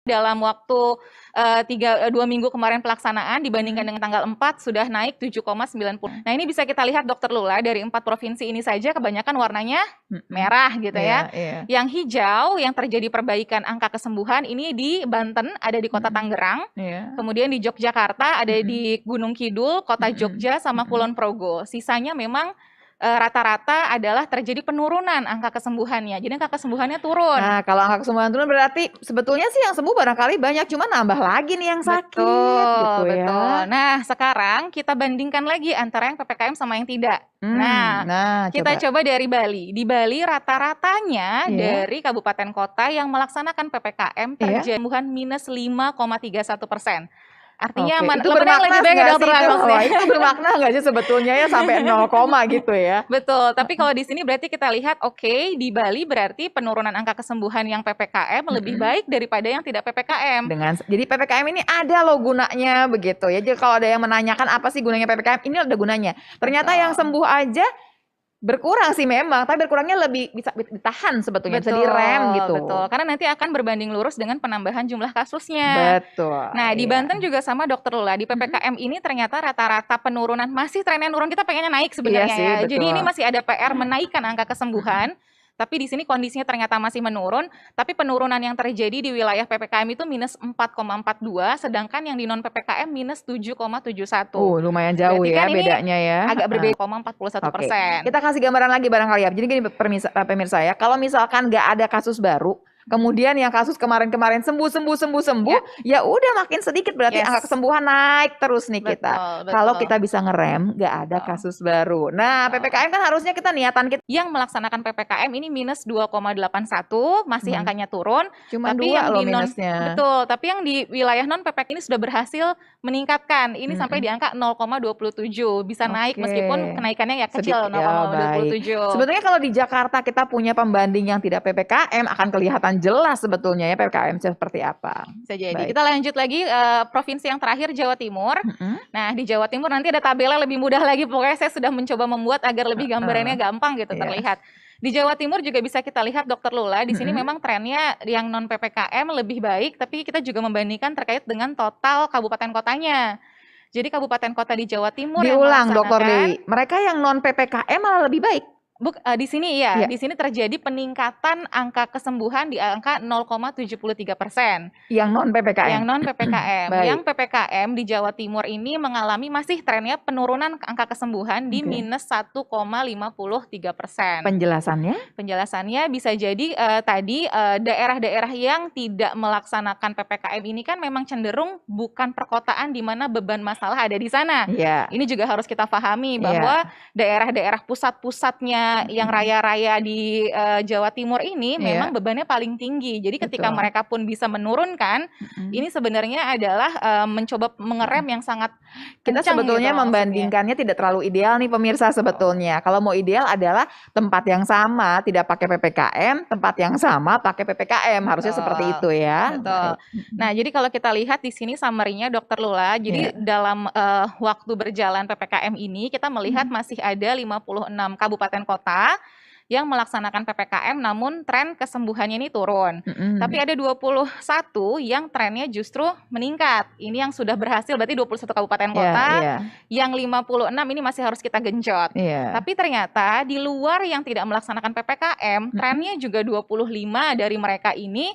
dalam waktu 2 minggu kemarin pelaksanaan dibandingkan dengan tanggal 4 sudah naik 7,90. Nah, ini bisa kita lihat Dokter Lula dari 4 provinsi ini saja kebanyakan warnanya merah gitu ya. Yang hijau yang terjadi perbaikan angka kesembuhan ini di Banten, ada di Kota Tangerang. Kemudian di Yogyakarta, ada di Gunung Kidul, Kota Jogja sama Kulon Progo. Sisanya memang rata-rata adalah terjadi penurunan angka kesembuhannya. Jadi angka kesembuhannya turun. Nah, kalau angka kesembuhan turun berarti sebetulnya sih yang sembuh barangkali banyak, cuma nambah lagi nih yang sakit. Betul, gitu betul. Ya. Nah, sekarang kita bandingkan lagi antara yang PPKM sama yang tidak. Nah, kita coba dari Bali. Di Bali rata-ratanya dari kabupaten kota yang melaksanakan PPKM terjadi kesembuhan minus 5,31%. Artinya itu bermakna lebih baik dokter itu bermakna nggak sih sebetulnya ya sampai 0, gitu ya? Betul, tapi kalau di sini berarti kita lihat di Bali berarti penurunan angka kesembuhan yang PPKM lebih baik daripada yang tidak PPKM. Jadi PPKM ini ada loh gunanya begitu ya. Jadi kalau ada yang menanyakan apa sih gunanya PPKM, ini ada gunanya. Ternyata yang sembuh aja berkurang sih memang, tapi berkurangnya lebih bisa ditahan sebetulnya, bisa direm gitu. Betul, karena nanti akan berbanding lurus dengan penambahan jumlah kasusnya. Betul. Nah, di Banten juga sama Dokter Lula, di PPKM ini ternyata rata-rata penurunan masih trennya nurun, kita pengennya naik sebenarnya ya. Jadi ini masih ada PR menaikkan angka kesembuhan. Tapi di sini kondisinya ternyata masih menurun, tapi penurunan yang terjadi di wilayah PPKM itu minus 4,42, sedangkan yang di non PPKM minus 7,71. Lumayan jauh ya bedanya ya. Agak berbeda, 0,41%. Kita kasih gambaran lagi barangkali ya. Jadi gini pemirsa ya, kalau misalkan nggak ada kasus baru, kemudian yang kasus kemarin-kemarin sembuh, ya udah makin sedikit berarti angka kesembuhan naik terus nih kita. Kalau kita bisa ngerem, nggak ada kasus baru. Nah, PPKM kan harusnya kita niatan kita. Yang melaksanakan PPKM ini minus 2,81, masih angkanya turun. Cuma tapi 2 yang loh minusnya. Betul, tapi yang di wilayah non PPKM ini sudah berhasil meningkatkan. Ini sampai di angka 0,27, bisa naik meskipun kenaikannya ya kecil, 0,27. Sebetulnya kalau di Jakarta kita punya pembanding yang tidak PPKM akan kelihatan jelas sebetulnya ya PPKM seperti apa. Bisa jadi. Kita lanjut lagi provinsi yang terakhir, Jawa Timur. Nah, di Jawa Timur nanti ada tabelnya lebih mudah lagi. Pokoknya saya sudah mencoba membuat agar lebih gambarannya gampang gitu terlihat. Di Jawa Timur juga bisa kita lihat Dokter Lula. Di sini memang trennya yang non PPKM lebih baik, tapi kita juga membandingkan terkait dengan total kabupaten kotanya. Jadi kabupaten kota di Jawa Timur diulang Dokter Dewi. Mereka yang non PPKM malah lebih baik. Di sini di sini terjadi peningkatan angka kesembuhan di angka 0,73%. Yang non PPKM. Yang non PPKM. Yang PPKM di Jawa Timur ini mengalami masih trennya penurunan angka kesembuhan di minus 1,53%. Penjelasannya? Penjelasannya bisa jadi tadi daerah-daerah yang tidak melaksanakan PPKM ini kan memang cenderung bukan perkotaan di mana beban masalah ada di sana. Ini juga harus kita pahami bahwa daerah-daerah pusat-pusatnya yang raya-raya di Jawa Timur ini memang bebannya paling tinggi. Jadi ketika mereka pun bisa menurunkan, ini sebenarnya adalah mencoba mengerem yang sangat kita sebetulnya gitu, membandingkannya tidak terlalu ideal nih pemirsa sebetulnya. Kalau mau ideal adalah tempat yang sama tidak pakai PPKM, tempat yang sama pakai PPKM. Harusnya seperti itu ya. Betul. Nah, jadi kalau kita lihat di sini summary-nya Dokter Lula, jadi dalam waktu berjalan PPKM ini kita melihat masih ada 56 kabupaten kota yang melaksanakan PPKM namun tren kesembuhannya ini turun. Tapi ada 21 yang trennya justru meningkat. Ini yang sudah berhasil berarti 21 kabupaten kota. Yang 56 ini masih harus kita genjot. Tapi ternyata di luar yang tidak melaksanakan PPKM, trennya juga 25 dari mereka ini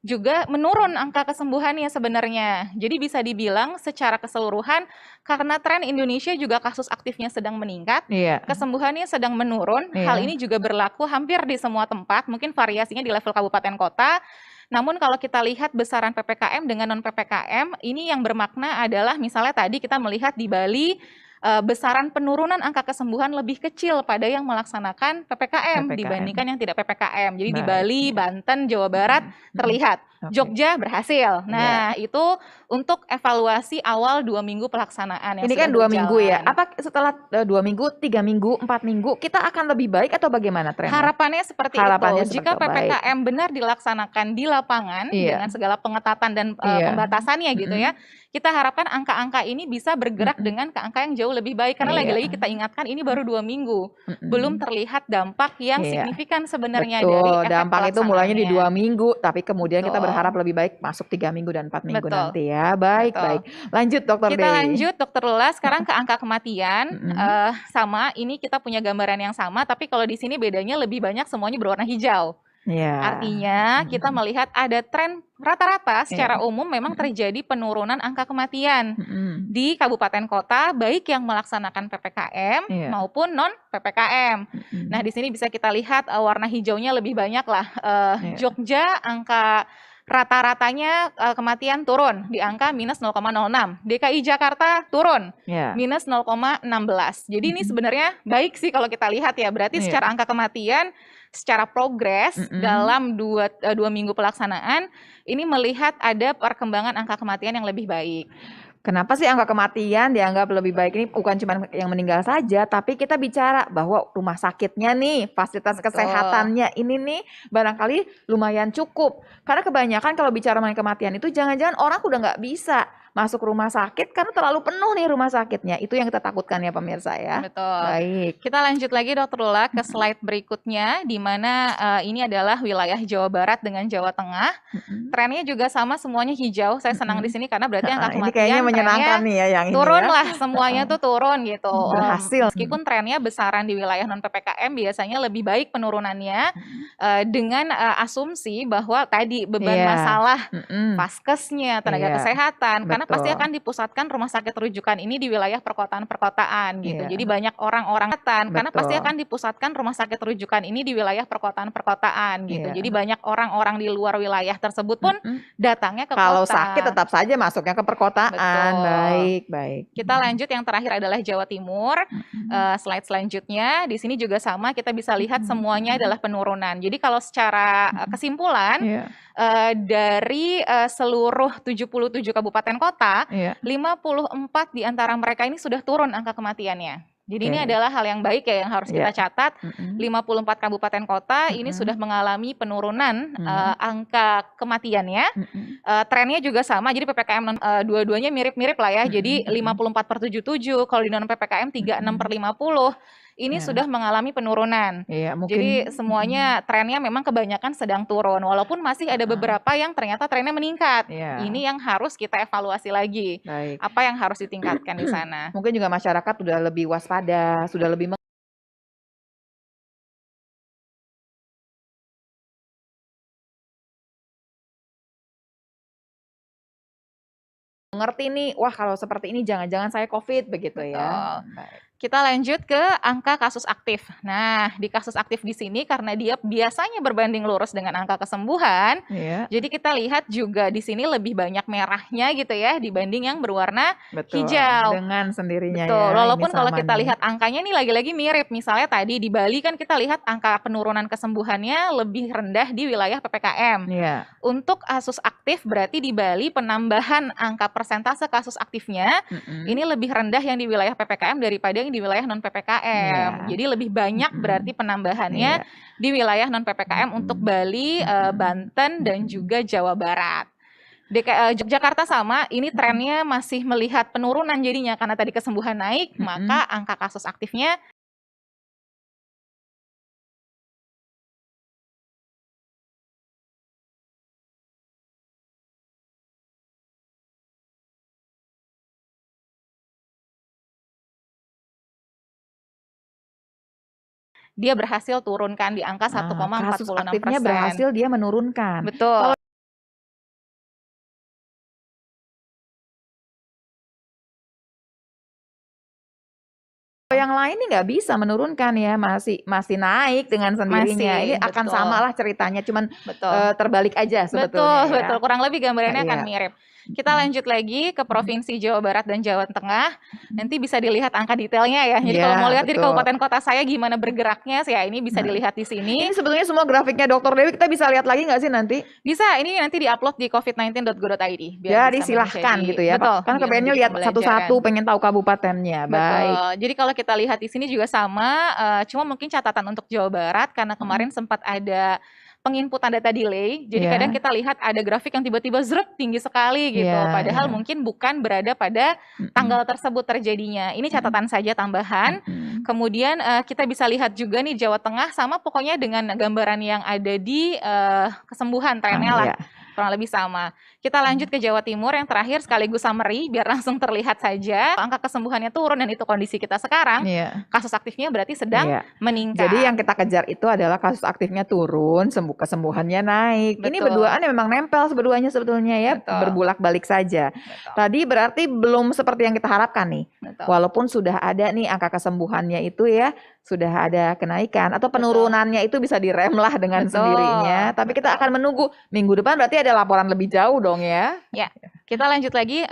juga menurun angka kesembuhannya sebenarnya. Jadi bisa dibilang secara keseluruhan karena tren Indonesia juga kasus aktifnya sedang meningkat, kesembuhannya sedang menurun. Hal ini juga berlaku hampir di semua tempat, mungkin variasinya di level kabupaten kota. Namun kalau kita lihat besaran PPKM dengan non PPKM, ini yang bermakna adalah misalnya tadi kita melihat di Bali besaran penurunan angka kesembuhan lebih kecil pada yang melaksanakan PPKM dibandingkan yang tidak PPKM. Jadi di Bali, Banten, Jawa Barat terlihat. Jogja berhasil. Nah, itu untuk evaluasi awal 2 minggu pelaksanaan. Ini kan 2 minggu ya. Apa setelah 2 minggu, 3 minggu, 4 minggu, kita akan lebih baik atau bagaimana trennya? Harapannya seperti itu. Jika PPKM benar dilaksanakan di lapangan dengan segala pengetatan dan pembatasannya gitu ya, kita harapkan angka-angka ini bisa bergerak dengan ke angka yang jauh lebih baik karena Iya. lagi-lagi kita ingatkan ini baru 2 minggu. Belum terlihat dampak yang Iya. signifikan sebenarnya dari Betul, efek dampak itu mulainya di 2 pelaksanaannya. minggu, tapi kemudian kita Betul. berharap lebih baik masuk 3 minggu dan 4 minggu Betul. nanti ya. Baik, Betul. baik. Lanjut Dokter Kita Dewi. lanjut Dokter Lula sekarang ke angka kematian. Sama, ini kita punya gambaran yang sama, tapi kalau di sini bedanya lebih banyak semuanya berwarna hijau. Iya. Artinya kita melihat ada tren rata-rata secara Iya. umum memang terjadi penurunan angka kematian di Mm-mm. kabupaten kota baik yang melaksanakan PPKM Iya. maupun non PPKM. Nah, di sini bisa kita lihat warna hijaunya lebih banyak lah. Iya. Jogja angka rata-ratanya kematian turun di angka minus 0,06. DKI Jakarta turun Iya. minus 0,16. Jadi ini sebenarnya baik sih kalau kita lihat ya. Berarti Iya. secara angka kematian, secara progres dalam 2 minggu pelaksanaan, ini melihat ada perkembangan angka kematian yang lebih baik. Kenapa sih angka kematian dianggap lebih baik ini bukan cuma yang meninggal saja, tapi kita bicara bahwa rumah sakitnya nih, fasilitas kesehatannya ini nih barangkali lumayan cukup. Karena kebanyakan kalau bicara mengenai kematian itu jangan-jangan orang udah nggak bisa masuk rumah sakit karena terlalu penuh nih rumah sakitnya. Itu yang kita takutkan ya pemirsa ya. Betul. Baik. Kita lanjut lagi Dokter Lula ke slide berikutnya, di mana ini adalah wilayah Jawa Barat dengan Jawa Tengah. Trennya juga sama, semuanya hijau. Saya senang di sini karena berarti angka Ini kematian kayaknya menyenangkan nih ya yang ini turun ya. lah, semuanya tuh turun gitu. Berhasil. Meskipun trennya besaran di wilayah non PPKM biasanya lebih baik penurunannya dengan asumsi bahwa tadi beban masalah vaskesnya, tenaga kesehatan, karena pasti akan dipusatkan rumah sakit rujukan ini di wilayah perkotaan-perkotaan gitu. Jadi banyak orang-orang karena pasti akan dipusatkan rumah sakit rujukan ini di wilayah perkotaan-perkotaan gitu. Jadi banyak orang-orang di luar wilayah tersebut pun datangnya ke Kalau kota. sakit tetap saja masuknya ke perkotaan. Betul. Baik, baik. Kita lanjut, yang terakhir adalah Jawa Timur. Slide selanjutnya, di sini juga sama, kita bisa lihat semuanya adalah penurunan. Jadi kalau secara kesimpulan dari seluruh 77 kabupaten kota, 54 di antara mereka ini sudah turun angka kematiannya. Jadi ini adalah hal yang baik ya yang harus kita catat. 54 kabupaten kota ini sudah mengalami penurunan angka kematiannya. Trennya juga sama, jadi PPKM dua-duanya mirip-mirip lah ya. Jadi 54/77, kalau di non PPKM 36/50. Ini sudah mengalami penurunan. Jadi semuanya trennya memang kebanyakan sedang turun, walaupun masih ada beberapa yang ternyata trennya meningkat. Ini yang harus kita evaluasi lagi. Apa yang harus ditingkatkan di sana? Mungkin juga masyarakat sudah lebih waspada, sudah lebih mengerti nih, wah kalau seperti ini jangan-jangan saya COVID begitu ya. Kita lanjut ke angka kasus aktif. Nah, di kasus aktif di sini karena dia biasanya berbanding lurus dengan angka kesembuhan, jadi kita lihat juga di sini lebih banyak merahnya gitu ya dibanding yang berwarna hijau. Dengan sendirinya Betul. ya. Walaupun kalau kita lihat angkanya nih lagi-lagi mirip. Misalnya tadi di Bali kan kita lihat angka penurunan kesembuhannya lebih rendah di wilayah PPKM. Untuk kasus aktif berarti di Bali penambahan angka persentase kasus aktifnya ini lebih rendah yang di wilayah PPKM daripada yang di wilayah non PPKM. Jadi lebih banyak berarti penambahannya di wilayah non PPKM untuk Bali, Banten dan juga Jawa Barat. Yogyakarta sama, ini trennya masih melihat penurunan jadinya karena tadi kesembuhan naik, maka angka kasus aktifnya dia berhasil turunkan di angka 1,46%. Kasus aktifnya berhasil dia menurunkan. Betul. Yang lain ini nggak bisa menurunkan ya, masih naik dengan sendirinya. Ini akan sama lah ceritanya, cuman terbalik aja sebetulnya. Betul, kurang lebih gambarannya akan mirip. Kita lanjut lagi ke Provinsi Jawa Barat dan Jawa Tengah. Nanti bisa dilihat angka detailnya ya. Jadi kalau mau lihat di kabupaten kota saya gimana bergeraknya, ya ini bisa dilihat di sini. Ini sebetulnya semua grafiknya Dokter Dewi, kita bisa lihat lagi nggak sih nanti? Bisa, ini nanti diupload di covid19.go.id. Jadi silahkan gitu ya. Betul. Kan kepengennya lihat satu-satu, pengen tahu kabupatennya. Baik. Jadi kalau kita lihat di sini juga sama, cuma mungkin catatan untuk Jawa Barat karena kemarin sempat ada penginputan data delay. Jadi kadang Iya. kita lihat ada grafik yang tiba-tiba zrep tinggi sekali gitu. Iya, Padahal iya. mungkin bukan berada pada tanggal tersebut terjadinya. Ini catatan saja tambahan. Kemudian kita bisa lihat juga nih Jawa Tengah sama pokoknya dengan gambaran yang ada di kesembuhan trennya lah. Iya. Kurang lebih sama. Kita lanjut ke Jawa Timur yang terakhir sekaligus summary biar langsung terlihat saja. Angka kesembuhannya turun dan itu kondisi kita sekarang. Iya. Kasus aktifnya berarti sedang Iya. meningkat. Jadi yang kita kejar itu adalah kasus aktifnya turun, kesembuhannya naik. Ini Betul. berduaan memang nempel seberduanya sebetulnya ya, Betul. berbulak-balik saja. Betul. Tadi berarti belum seperti yang kita harapkan nih. Betul. Walaupun sudah ada nih angka kesembuhannya itu ya, sudah ada kenaikan atau penurunannya itu bisa direm lah dengan Betul. sendirinya. Tapi kita akan menunggu minggu depan berarti ada laporan lebih jauh dong ya. Ya, kita lanjut lagi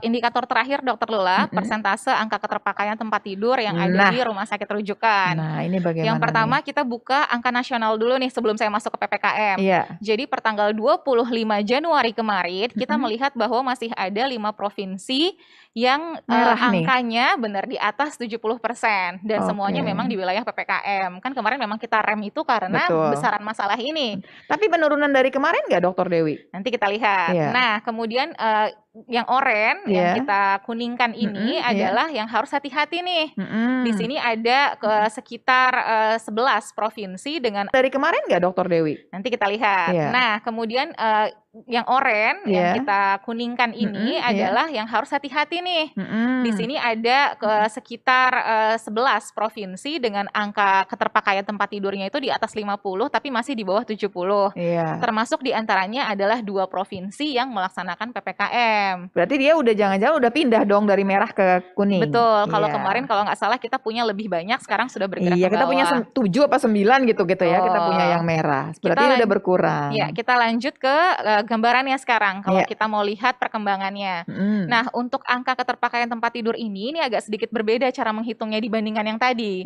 indikator terakhir Dokter Lula, persentase angka keterpakaian tempat tidur yang ada di rumah sakit rujukan. Nah, ini bagaimana? Yang pertama kita buka angka nasional dulu nih sebelum saya masuk ke PPKM. Iya. Jadi pertanggal 25 Januari kemarin kita melihat bahwa masih ada 5 provinsi yang angkanya benar di atas 70% dan semuanya memang di wilayah PPKM. Kan kemarin memang kita rem itu karena besaran masalah ini. Tapi penurunan dari kemarin nggak Dokter Dewi? Nanti kita lihat. Nah, kemudian yang oranye yang kita kuningkan ini adalah yang harus hati-hati nih. Di sini ada sekitar 11 provinsi dengan dari kemarin nggak Dokter Dewi? Nanti kita lihat. Nah, kemudian yang oranye yang kita kuningkan ini adalah yang harus hati-hati nih. Di sini ada sekitar 11 provinsi dengan angka keterpakaian tempat tidurnya itu di atas 50 tapi masih di bawah 70. Termasuk diantaranya adalah 2 provinsi yang melaksanakan PPKM. Berarti dia udah jangan-jangan udah pindah dong dari merah ke kuning. Betul. Kalau kemarin kalau nggak salah kita punya lebih banyak, sekarang sudah bergerak ke bawah. Kita punya 7 apa 9 gitu ya. Kita punya yang merah. Berarti ini udah berkurang. Ya, kita lanjut ke gambarannya sekarang. Kalau kita mau lihat perkembangannya. Nah, untuk angka keterpakaian tempat tidur ini agak sedikit berbeda cara menghitungnya dibandingkan yang tadi.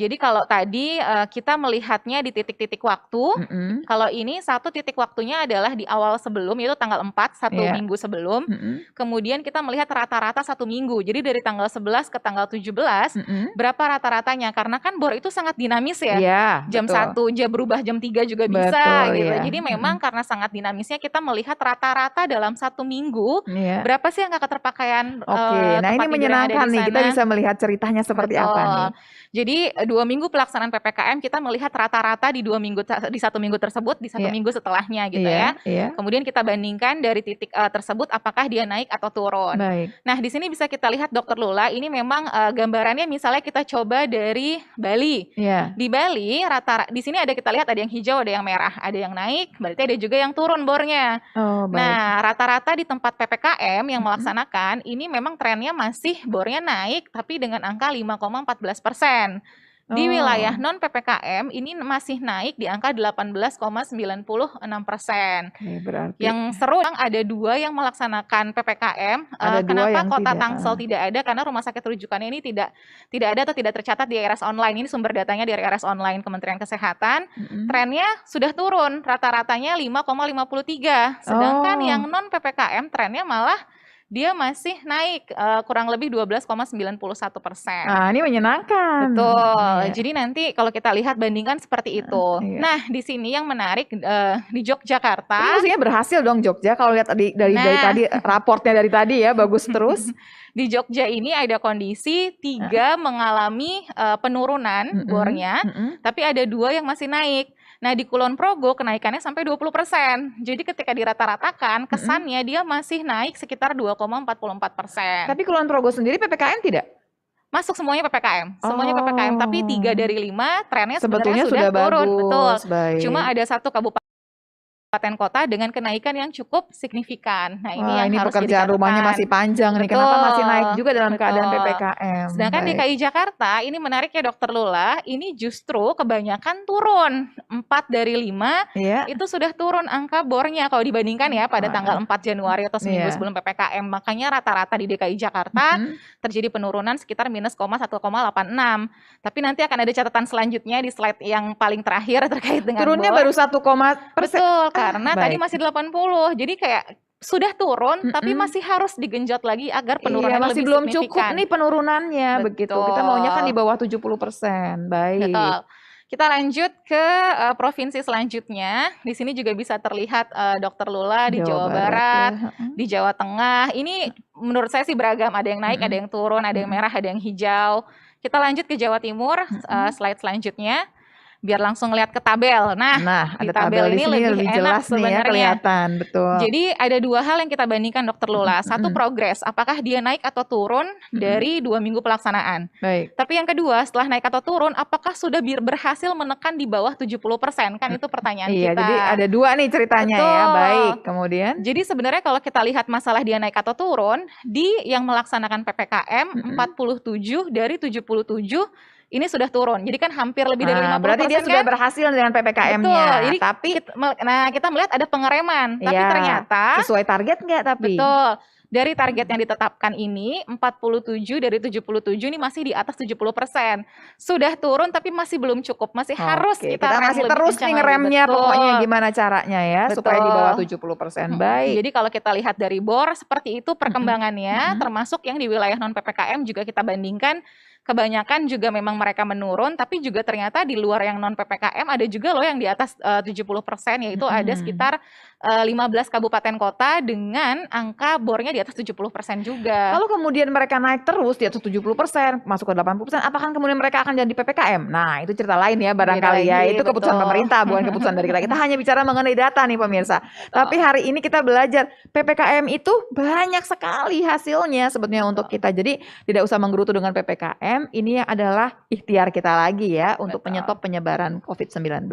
Jadi kalau tadi kita melihatnya di titik-titik waktu. Kalau ini satu titik waktunya adalah di awal sebelum, yaitu tanggal 4, 1 minggu sebelum. Kemudian kita melihat rata-rata 1 minggu. Jadi dari tanggal 11 ke tanggal 17, berapa rata-ratanya? Karena kan bor itu sangat dinamis ya. Jam 1 berubah jam 3 juga bisa gitu. Jadi memang karena sangat dinamisnya kita melihat rata-rata dalam 1 minggu berapa sih angka keterpakaian nah ini menyenangkan nih, kita bisa melihat ceritanya seperti apa nih. Jadi 2 minggu pelaksanaan PPKM kita melihat rata-rata di 2 minggu di 1 minggu tersebut di 1 minggu setelahnya gitu ya. Kemudian kita bandingkan dari titik tersebut apakah dia naik atau turun. Nah, di sini bisa kita lihat Dokter Lula, ini memang gambarannya misalnya kita coba dari Bali. Di Bali di sini ada kita lihat ada yang hijau, ada yang merah, ada yang naik, berarti ada juga yang turun bornya. Nah, rata-rata di tempat PPKM yang melaksanakan ini memang trennya masih bornya naik tapi dengan angka 5,14%. Di wilayah non PPKM ini masih naik di angka 18,96%. Yang seru ada 2 yang melaksanakan PPKM. Kenapa kota Tangsel tidak ada? Karena rumah sakit rujukannya ini tidak ada atau tidak tercatat di RS Online. Ini sumber datanya dari RS Online Kementerian Kesehatan. Trennya sudah turun, rata-ratanya 5,53. Sedangkan yang non PPKM trennya malah dia masih naik kurang lebih 12,91%. Nah, ini menyenangkan. Betul. Jadi nanti kalau kita lihat bandingkan seperti itu. Nah, di sini yang menarik di Yogyakarta. Ini maksudnya berhasil dong Jogja kalau lihat dari tadi raportnya dari tadi ya, bagus terus. Di Jogja ini ada kondisi 3 mengalami penurunan bornya, tapi ada 2 yang masih naik. Nah, di Kulon Progo kenaikannya sampai 20%. Jadi ketika dirata-ratakan, kesannya dia masih naik sekitar 2,44%. Tapi Kulon Progo sendiri PPKM tidak? Masuk semuanya PPKM. Semuanya PPKM, tapi 3 dari 5 trennya sebetulnya sudah turun. Bagus, betul. Baik. Cuma ada 1 kabupaten kota dengan kenaikan yang cukup signifikan. Nah, ini yang harus pekerjaan rumahnya masih panjang nih. Kenapa masih naik juga dalam keadaan PPKM? Sedangkan DKI Jakarta ini menarik ya Dokter Lula, ini justru kebanyakan turun. 4 dari 5 itu sudah turun angka bornya kalau dibandingkan ya pada tanggal 4 Januari atau seminggu sebelum PPKM. Makanya rata-rata di DKI Jakarta terjadi penurunan sekitar minus 1,86. Tapi nanti akan ada catatan selanjutnya di slide yang paling terakhir terkait dengan turunnya bor. Baru 1, betul. Karena tadi masih 80, jadi kayak sudah turun tapi masih harus digenjot lagi agar penurunan masih lebih belum signifikan. cukup nih penurunannya. Begitu. Kita maunya kan di bawah 70%. Baik. Betul. Kita lanjut ke provinsi selanjutnya. Di sini juga bisa terlihat Dokter Lula di Jawa Barat, ya. di Jawa Tengah. Ini menurut saya sih beragam, ada yang naik, ada yang turun, ada yang merah, ada yang hijau. Kita lanjut ke Jawa Timur, slide selanjutnya. Biar langsung lihat ke tabel. Nah di ada tabel ini lebih jelas enak nih ya, kelihatan, betul. Jadi ada dua hal yang kita bandingkan Dokter Lula. Satu, progres, apakah dia naik atau turun dari 2 minggu pelaksanaan. Baik. Tapi yang kedua, setelah naik atau turun, apakah sudah berhasil menekan di bawah 70%? Kan itu pertanyaan Iya, kita. jadi ada dua nih ceritanya. Betul. Ya. Baik, kemudian? Jadi sebenarnya kalau kita lihat masalah dia naik atau turun, di yang melaksanakan PPKM, 47 dari 77 ini sudah turun. Jadi kan hampir lebih dari 50%. Berarti dia sudah berhasil dengan PPKM-nya. Jadi tapi kita melihat ada pengereman. Tapi ternyata sesuai target nggak tapi? Betul. Dari target yang ditetapkan ini, 47 dari 77 ini masih di atas 70%. Sudah turun tapi masih belum cukup. Masih harus kita masih terus nih ngeremnya. Pokoknya gimana caranya ya supaya di bawah 70%. Baik. Jadi kalau kita lihat dari BOR seperti itu perkembangannya, termasuk yang di wilayah non PPKM juga kita bandingkan. Kebanyakan juga memang mereka menurun, tapi juga ternyata di luar yang non PPKM ada juga loh yang di atas 70%, yaitu ada sekitar 15 kabupaten kota dengan angka BOR-nya di atas 70% juga. Kalau kemudian mereka naik terus di atas 70%, masuk ke 80%, apakah kemudian mereka akan jadi PPKM? Nah, itu cerita lain ya barangkali ya. Itu keputusan pemerintah, bukan keputusan dari kita. Kita hanya bicara mengenai data nih pemirsa. Tapi hari ini kita belajar PPKM itu banyak sekali hasilnya sebetulnya untuk kita. Jadi tidak usah menggerutu dengan PPKM. Ini adalah ikhtiar kita lagi ya untuk menyetop penyebaran COVID-19.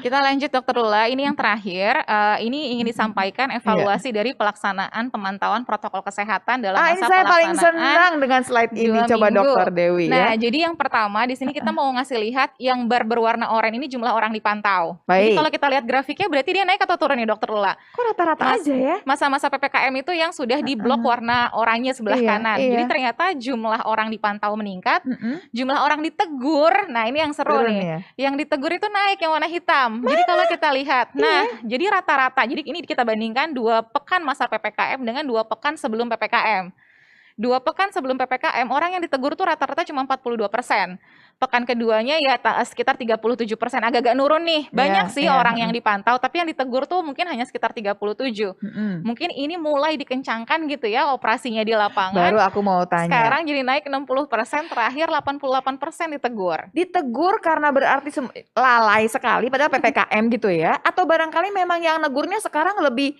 Kita lanjut Dokter Lula, ini yang terakhir. Ini ingin disampaikan evaluasi dari pelaksanaan pemantauan protokol kesehatan dalam masa ini saya paling senang dengan slide ini. Coba Dokter Dewi ya. Jadi yang pertama di sini kita mau ngasih lihat yang bar berwarna oranye ini jumlah orang dipantau. Baik. Jadi kalau kita lihat grafiknya berarti dia naik atau turun nih Dokter Lula? Kok rata-rata aja ya? Masa-masa PPKM itu yang sudah di blok warna oranye sebelah kanan. Jadi ternyata jumlah orang dipantau meningkat, jumlah orang ditegur. Nah ini yang seru nih. Ya? Yang ditegur itu naik yang warna hitam. Jadi kalau kita lihat, jadi rata-rata, jadi ini kita bandingkan 2 pekan masa PPKM dengan 2 pekan sebelum PPKM. 2 pekan sebelum PPKM, orang yang ditegur tuh rata-rata cuma 42%. Pekan keduanya ya sekitar 37%, agak-agak nurun nih. Banyak sih orang yang dipantau, tapi yang ditegur tuh mungkin hanya sekitar 37. Mungkin ini mulai dikencangkan gitu ya operasinya di lapangan. Baru aku mau tanya. Sekarang jadi naik 60%, terakhir 88% ditegur. Ditegur karena berarti lalai sekali padahal PPKM gitu ya? Atau barangkali memang yang negurnya sekarang lebih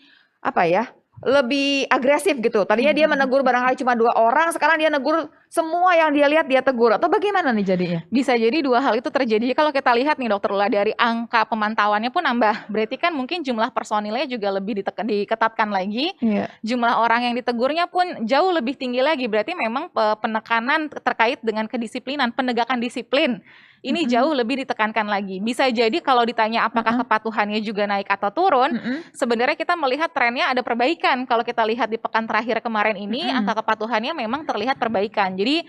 lebih agresif gitu. Tadinya dia menegur barangkali cuma 2 orang, sekarang dia negur semua yang dia lihat dia tegur. Atau bagaimana nih jadinya? Bisa jadi 2 hal itu terjadi. Kalau kita lihat nih Dokter Lula dari angka pemantauannya pun nambah. Berarti kan mungkin jumlah personilnya juga lebih diketatkan lagi. Jumlah orang yang ditegurnya pun jauh lebih tinggi lagi. Berarti memang penekanan terkait dengan kedisiplinan, penegakan disiplin. Ini jauh lebih ditekankan lagi. Bisa jadi kalau ditanya apakah kepatuhannya juga naik atau turun, sebenarnya kita melihat trennya ada perbaikan. Kalau kita lihat di pekan terakhir kemarin ini, angka kepatuhannya memang terlihat perbaikan. Jadi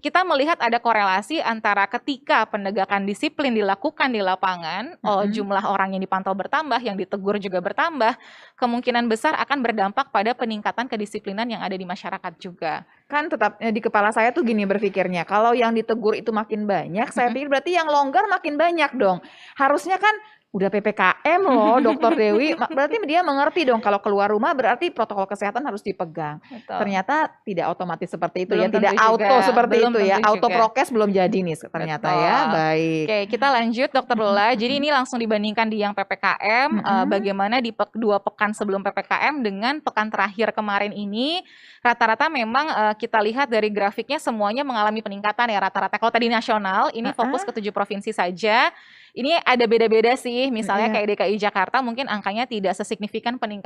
kita melihat ada korelasi antara ketika penegakan disiplin dilakukan di lapangan, jumlah orang yang dipantau bertambah, yang ditegur juga bertambah, kemungkinan besar akan berdampak pada peningkatan kedisiplinan yang ada di masyarakat juga. Kan tetap di kepala saya tuh gini berpikirnya, kalau yang ditegur itu makin banyak, saya pikir berarti yang longgar makin banyak dong. Harusnya kan udah PPKM loh Dokter Dewi, berarti dia mengerti dong kalau keluar rumah berarti protokol kesehatan harus dipegang. Betul. Ternyata tidak otomatis seperti itu belum ya, tidak auto seperti itu ya, auto prokes belum jadi nih ternyata. Betul. Ya. Baik. Oke, kita lanjut Dokter Lula. Jadi ini langsung dibandingkan di yang PPKM, bagaimana di 2 pekan sebelum PPKM dengan pekan terakhir kemarin ini, rata-rata memang kita lihat dari grafiknya semuanya mengalami peningkatan ya rata-rata. Kalau tadi nasional, ini fokus ke 7 provinsi saja. Ini ada beda-beda sih, misalnya kayak DKI Jakarta mungkin angkanya tidak sesignifikan peningkatan